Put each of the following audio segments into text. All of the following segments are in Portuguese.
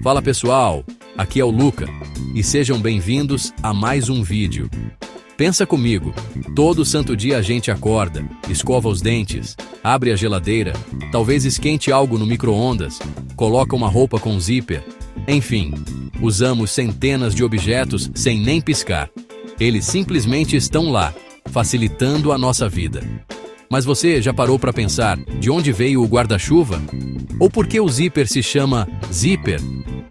Fala pessoal, aqui é o Luca e sejam bem-vindos a mais um vídeo. Pensa comigo, todo santo dia a gente acorda, escova os dentes, abre a geladeira, talvez esquente algo no micro-ondas, coloca uma roupa com zíper, enfim, usamos centenas de objetos sem nem piscar. Eles simplesmente estão lá, facilitando a nossa vida. Mas você já parou para pensar de onde veio o guarda-chuva? Ou por que o zíper se chama zíper?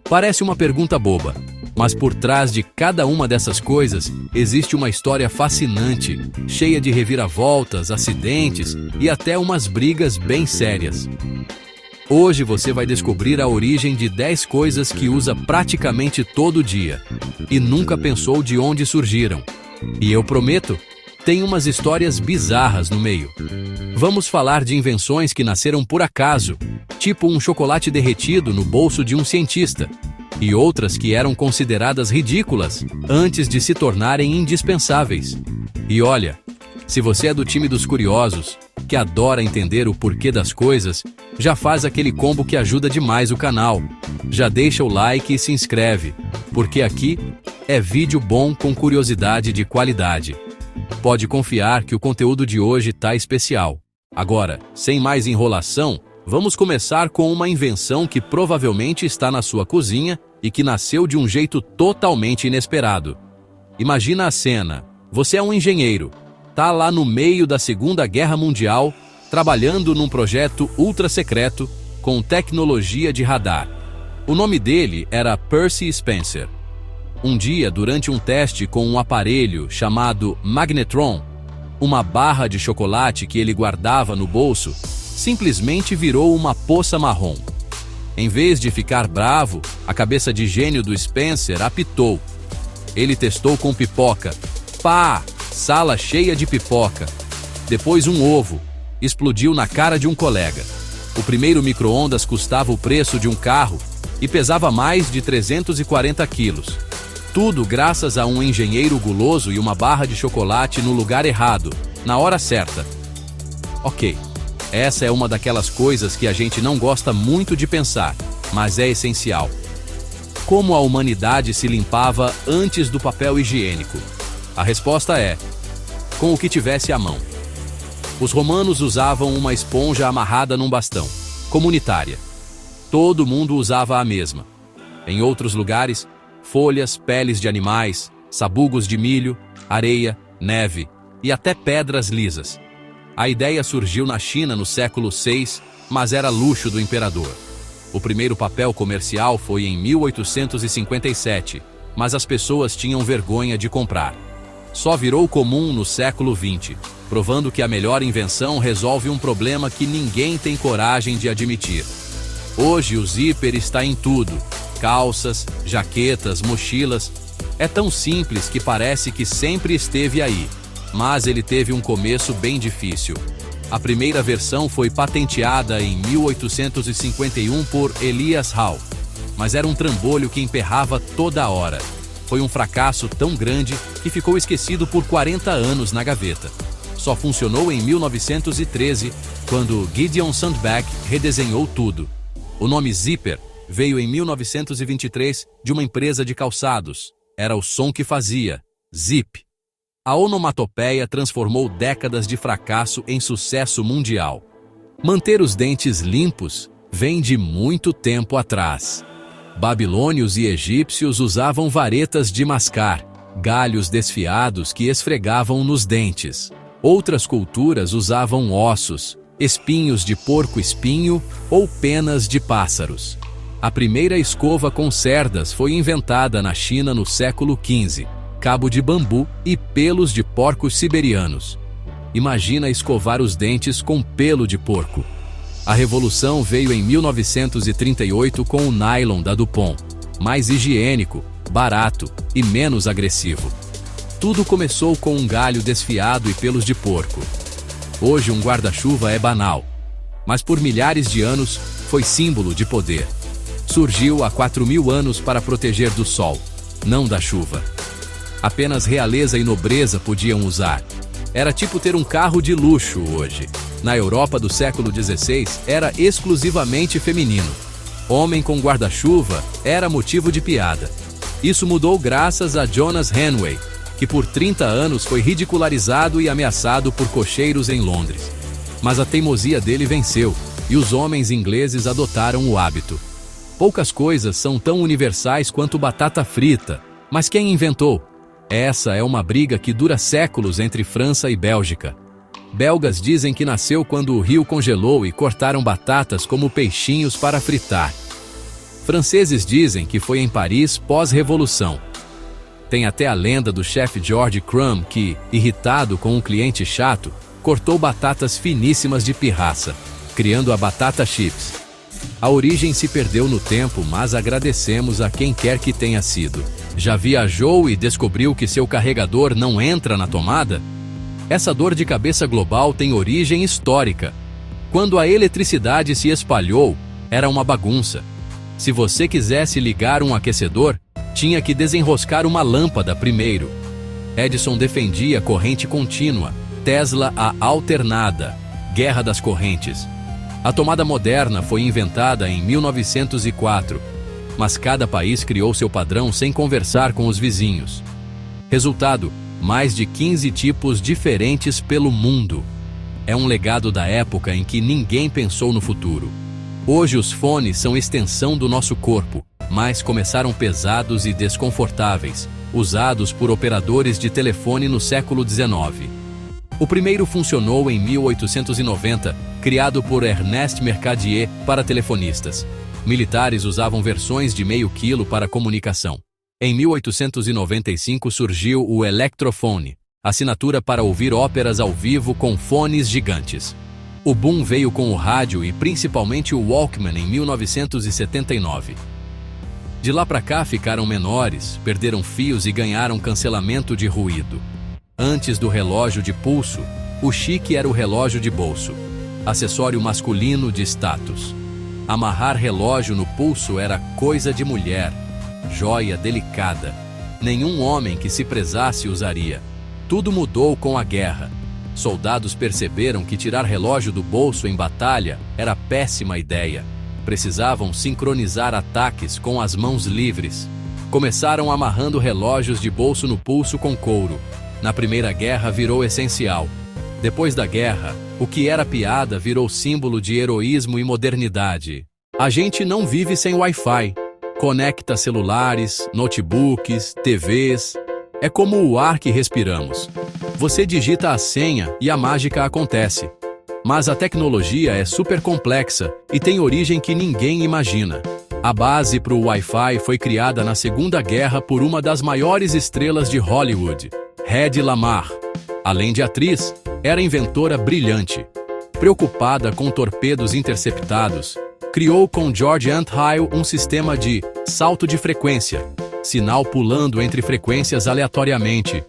Parece uma pergunta boba, mas por trás de cada uma dessas coisas existe uma história fascinante, cheia de reviravoltas, acidentes e até umas brigas bem sérias. Hoje você vai descobrir a origem de 10 coisas que usa praticamente todo dia e nunca pensou de onde surgiram. E eu prometo, tem umas histórias bizarras no meio. Vamos falar de invenções que nasceram por acaso, tipo um chocolate derretido no bolso de um cientista, e outras que eram consideradas ridículas antes de se tornarem indispensáveis. E olha, se você é do time dos curiosos, que adora entender o porquê das coisas, já faz aquele combo que ajuda demais o canal. Já deixa o like e se inscreve, porque aqui é vídeo bom com curiosidade de qualidade. Pode confiar que o conteúdo de hoje tá especial. Agora, sem mais enrolação, vamos começar com uma invenção que provavelmente está na sua cozinha e que nasceu de um jeito totalmente inesperado. Imagina a cena, você é um engenheiro, tá lá no meio da Segunda Guerra Mundial, trabalhando num projeto ultra secreto com tecnologia de radar. O nome dele era Percy Spencer. Um dia, durante um teste com um aparelho chamado Magnetron, uma barra de chocolate que ele guardava no bolso simplesmente virou uma poça marrom. Em vez de ficar bravo, a cabeça de gênio do Spencer apitou. Ele testou com pipoca. Pá! Sala cheia de pipoca. Depois um ovo. Explodiu na cara de um colega. O primeiro micro-ondas custava o preço de um carro e pesava mais de 340 quilos. Tudo graças a um engenheiro guloso e uma barra de chocolate no lugar errado, na hora certa. Ok, essa é uma daquelas coisas que a gente não gosta muito de pensar, mas é essencial. Como a humanidade se limpava antes do papel higiênico? A resposta é: com o que tivesse à mão. Os romanos usavam uma esponja amarrada num bastão, comunitária. Todo mundo usava a mesma. Em outros lugares, folhas, peles de animais, sabugos de milho, areia, neve e até pedras lisas. A ideia surgiu na China no século VI, mas era luxo do imperador. O primeiro papel comercial foi em 1857, mas as pessoas tinham vergonha de comprar. Só virou comum no século XX, provando que a melhor invenção resolve um problema que ninguém tem coragem de admitir. Hoje o zíper está em tudo. Calças, jaquetas, mochilas. É tão simples que parece que sempre esteve aí, mas ele teve um começo bem difícil. A primeira versão foi patenteada em 1851 por Elias Howe, mas era um trambolho que emperrava toda hora. Foi um fracasso tão grande que ficou esquecido por 40 anos na gaveta. Só funcionou em 1913, quando Gideon Sundback redesenhou tudo. O nome zíper veio em 1923 de uma empresa de calçados. Era o som que fazia, zip. A onomatopeia transformou décadas de fracasso em sucesso mundial. Manter os dentes limpos vem de muito tempo atrás. Babilônios e egípcios usavam varetas de mascar, galhos desfiados que esfregavam nos dentes. Outras culturas usavam ossos, espinhos de porco-espinho ou penas de pássaros. A primeira escova com cerdas foi inventada na China no século XV, cabo de bambu e pelos de porcos siberianos. Imagina escovar os dentes com pelo de porco. A revolução veio em 1938 com o nylon da Dupont, mais higiênico, barato e menos agressivo. Tudo começou com um galho desfiado e pelos de porco. Hoje um guarda-chuva é banal, mas por milhares de anos foi símbolo de poder. Surgiu há 4.000 anos para proteger do sol, não da chuva. Apenas realeza e nobreza podiam usar. Era tipo ter um carro de luxo hoje. Na Europa do século XVI, era exclusivamente feminino. Homem com guarda-chuva era motivo de piada. Isso mudou graças a Jonas Henway, que por 30 anos foi ridicularizado e ameaçado por cocheiros em Londres. Mas a teimosia dele venceu, e os homens ingleses adotaram o hábito. Poucas coisas são tão universais quanto batata frita, mas quem inventou? Essa é uma briga que dura séculos entre França e Bélgica. Belgas dizem que nasceu quando o rio congelou e cortaram batatas como peixinhos para fritar. Franceses dizem que foi em Paris pós-revolução. Tem até a lenda do chefe George Crumb que, irritado com um cliente chato, cortou batatas finíssimas de pirraça, criando a batata chips. A origem se perdeu no tempo, mas agradecemos a quem quer que tenha sido. Já viajou e descobriu que seu carregador não entra na tomada? Essa dor de cabeça global tem origem histórica. Quando a eletricidade se espalhou, era uma bagunça. Se você quisesse ligar um aquecedor, tinha que desenroscar uma lâmpada primeiro. Edison defendia a corrente contínua, Tesla a alternada, guerra das correntes. A tomada moderna foi inventada em 1904, mas cada país criou seu padrão sem conversar com os vizinhos. Resultado, mais de 15 tipos diferentes pelo mundo. É um legado da época em que ninguém pensou no futuro. Hoje os fones são extensão do nosso corpo, mas começaram pesados e desconfortáveis, usados por operadores de telefone no século XIX. O primeiro funcionou em 1890, criado por Ernest Mercadier para telefonistas. Militares usavam versões de meio quilo para comunicação. Em 1895 surgiu o electrofone, assinatura para ouvir óperas ao vivo com fones gigantes. O boom veio com o rádio e principalmente o Walkman em 1979. De lá para cá ficaram menores, perderam fios e ganharam cancelamento de ruído. Antes do relógio de pulso, o chique era o relógio de bolso, acessório masculino de status. Amarrar relógio no pulso era coisa de mulher, joia delicada. Nenhum homem que se prezasse usaria. Tudo mudou com a guerra. Soldados perceberam que tirar relógio do bolso em batalha era péssima ideia. Precisavam sincronizar ataques com as mãos livres. Começaram amarrando relógios de bolso no pulso com couro. Na Primeira Guerra virou essencial. Depois da guerra, o que era piada virou símbolo de heroísmo e modernidade. A gente não vive sem Wi-Fi. Conecta celulares, notebooks, TVs. É como o ar que respiramos. Você digita a senha e a mágica acontece. Mas a tecnologia é super complexa e tem origem que ninguém imagina. A base para o Wi-Fi foi criada na Segunda Guerra por uma das maiores estrelas de Hollywood, Hedy Lamarr. Além de atriz, era inventora brilhante. Preocupada com torpedos interceptados, criou com George Anthill um sistema de salto de frequência, sinal pulando entre frequências aleatoriamente.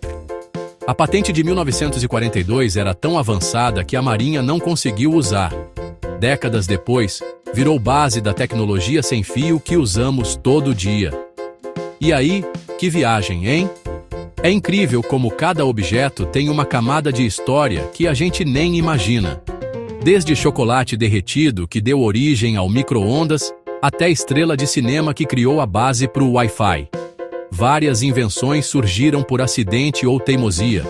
A patente de 1942 era tão avançada que a Marinha não conseguiu usar. Décadas depois, virou base da tecnologia sem fio que usamos todo dia. E aí, que viagem, hein? É incrível como cada objeto tem uma camada de história que a gente nem imagina. Desde chocolate derretido que deu origem ao micro-ondas, até estrela de cinema que criou a base para o Wi-Fi. Várias invenções surgiram por acidente ou teimosia.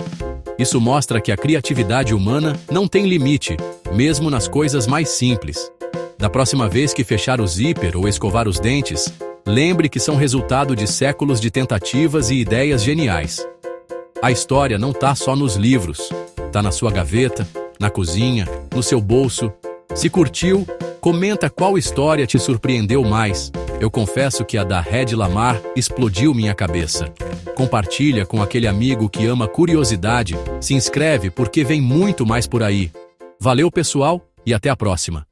Isso mostra que a criatividade humana não tem limite, mesmo nas coisas mais simples. Da próxima vez que fechar o zíper ou escovar os dentes, lembre que são resultado de séculos de tentativas e ideias geniais. A história não está só nos livros, está na sua gaveta, na cozinha, no seu bolso. Se curtiu, comenta qual história te surpreendeu mais. Eu confesso que a da Hedy Lamarr explodiu minha cabeça. Compartilha com aquele amigo que ama curiosidade, se inscreve porque vem muito mais por aí. Valeu, pessoal, e até a próxima.